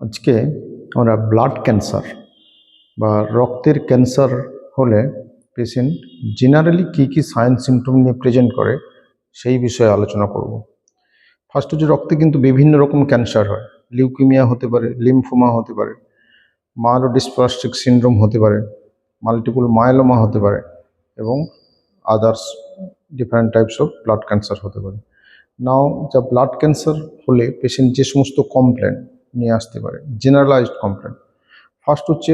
আজকে আমরা blood cancer বা রক্তের ক্যান্সার হলে পেশেন্ট জেনারেলি কী কী সাইন সিমটম নিয়ে প্রেজেন্ট করে সেই বিষয়ে আলোচনা করব। ফার্স্ট হচ্ছে রক্তে কিন্তু বিভিন্ন রকম ক্যান্সার হয়। লিউকিমিয়া হতে পারে, লিম্ফোমা হতে পারে, মায়েলোডিসপ্লাস্টিক সিনড্রোম হতে পারে, মাল্টিপল মায়োলোমা হতে পারে এবং others different types of blood cancer হতে পারে। নাও যা ব্লাড ক্যান্সার হলে পেশেন্ট যে সমস্ত কমপ্লেন নিয়ে আসতে পারে, জেনারেলাইজড কমপ্লেন। ফার্স্ট হচ্ছে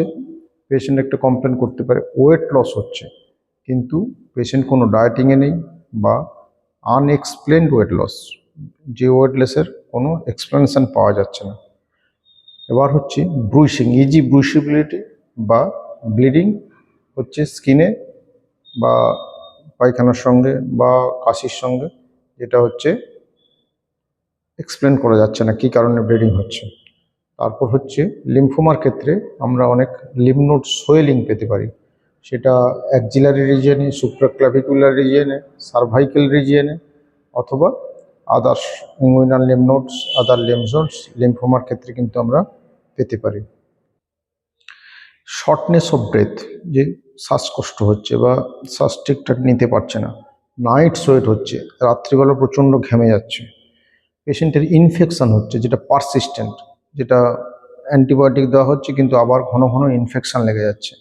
পেশেন্ট একটা কমপ্লেন করতে পারে ওয়েট লস হচ্ছে, কিন্তু পেশেন্ট কোনো ডায়েটিংয়ে নেই বা আনএক্সপ্লেনড ওয়েট লস, যে ওয়েট লসের কোনো এক্সপ্লেনেশন পাওয়া যাচ্ছে না। এবার হচ্ছে ব্রুইশিং, ইজি ব্রুইসিবিলিটি বা ব্লিডিং হচ্ছে স্কিনে বা পায়খানার সঙ্গে বা কাশির সঙ্গে, যেটা হচ্ছে এক্সপ্লেন করা যাচ্ছে না কী কারণে ব্লিডিং হচ্ছে। তারপর হচ্ছে লিম্ফোমার ক্ষেত্রে আমরা অনেক লিম্ফ নোড সোয়েলিং পেতে পারি, সেটা অ্যাক্সিলারি রিজিয়নে, সুপ্রাক্লাভিকুলার রিজিয়নে, সার্ভাইকেল রিজিয়নে অথবা আদার্স ইনগুইনাল লিম্ফ নোডস, আদার লিম্ফ নোডস লিম্ফোমার ক্ষেত্রে কিন্তু আমরা পেতে পারি। শর্টনেস অফ ব্রেথ, যে শ্বাসকষ্ট হচ্ছে বা শ্বাস ঠিকঠাক নিতে পারছে না। নাইট সোয়েট হচ্ছে, রাত্রিবেলা প্রচণ্ড ঘেমে যাচ্ছে। পেশেন্টের ইনফেকশান হচ্ছে, যেটা পারসিস্টেন্ট, যেটা অ্যান্টিবায়োটিক দেওয়া হচ্ছে কিন্তু আবার ঘন ঘন ইনফেকশান লেগে যাচ্ছে।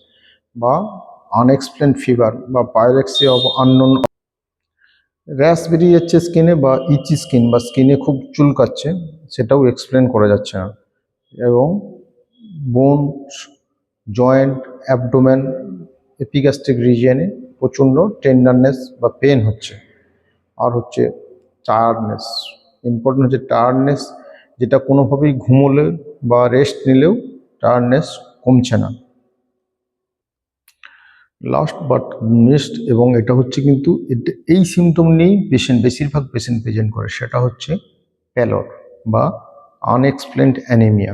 বা আনএক্সপ্লেন ফিভার বা পাইরেক্সিয়া অফ আননোন, র্যাশ বেরিয়ে যাচ্ছে স্কিনে বা ইচি স্কিন বা স্কিনে খুব চুলকাচ্ছে, সেটাও এক্সপ্লেন করা যাচ্ছে না। এবং বোন, জয়েন্ট, অ্যাবডোমেন, এপিগ্যাস্ট্রিক রিজিয়নে প্রচণ্ড টেন্ডারনেস বা পেন হচ্ছে। আর হচ্ছে টায়ার্ডনেস, ইম্পর্টেন্ট হচ্ছে টায়ার্ডনেস, যেটা কোনোভাবেই ঘুমোলে বা রেস্ট নিলেও টায়ার্ডনেস কমছে না। লাস্ট বাট নেক্সট, এবং এটা হচ্ছে কিন্তু এই সিমটম নিয়েই বেশিরভাগ পেশেন্ট প্রেজেন্ট করে, সেটা হচ্ছে প্যালর বা আনএক্সপ্লেনড অ্যানিমিয়া।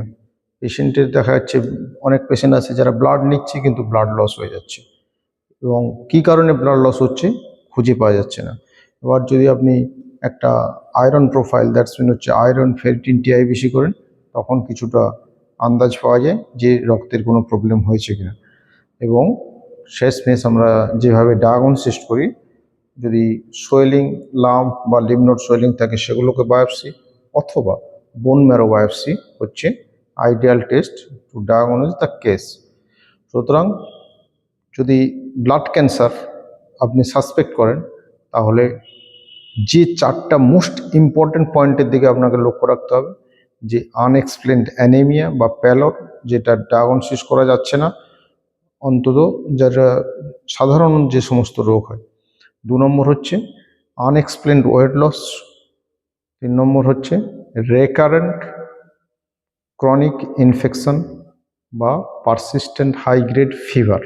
পেশেন্টের দেখা যাচ্ছে অনেক পেশেন্ট আছে যারা ব্লাড নিচ্ছে কিন্তু ব্লাড লস হয়ে যাচ্ছে, এবং কী কারণে ব্লাড লস হচ্ছে খুঁজে পাওয়া যাচ্ছে না। এবার যদি আপনি একটা আয়রন প্রোফাইল, দ্যাটস মিন হচ্ছে আয়রন ফেরিটিন টিআই বেশি করেন, তখন কিছুটা আন্দাজ পাওয়া যায় যে রক্তের কোনো প্রবলেম হয়েছে কিনা। এবং শেষমেশ আমরা যেভাবে ডায়াগনোসিস করি, যদি সোয়েলিং, লাম্প বা লিম্ফ নোড সোয়েলিং থাকে সেগুলোকে বায়োপসি অথবা বোন ম্যারো বায়োপসি হচ্ছে ideal test to diagnose the case. সুতরাং যদি ব্লাড ক্যান্সার আপনি সাসপেক্ট করেন, তাহলে যে চারটা মোস্ট ইম্পর্ট্যান্ট পয়েন্টের দিকে আপনাকে লক্ষ্য রাখতে হবে, যে আনএক্সপ্লেনড অ্যানিমিয়া বা প্যালর, যেটা ডায়াগনোসিস করা যাচ্ছে না অন্তত যারা সাধারণ যে সমস্ত রোগ হয়। 2 নম্বর হচ্ছে আনএক্সপ্লেনড ওয়েট লস। 3 নম্বর হচ্ছে রেকারেন্ট ক্রনিক ইনফেকশন বা পারসিস্টেন্ট হাই গ্রেড ফিভার।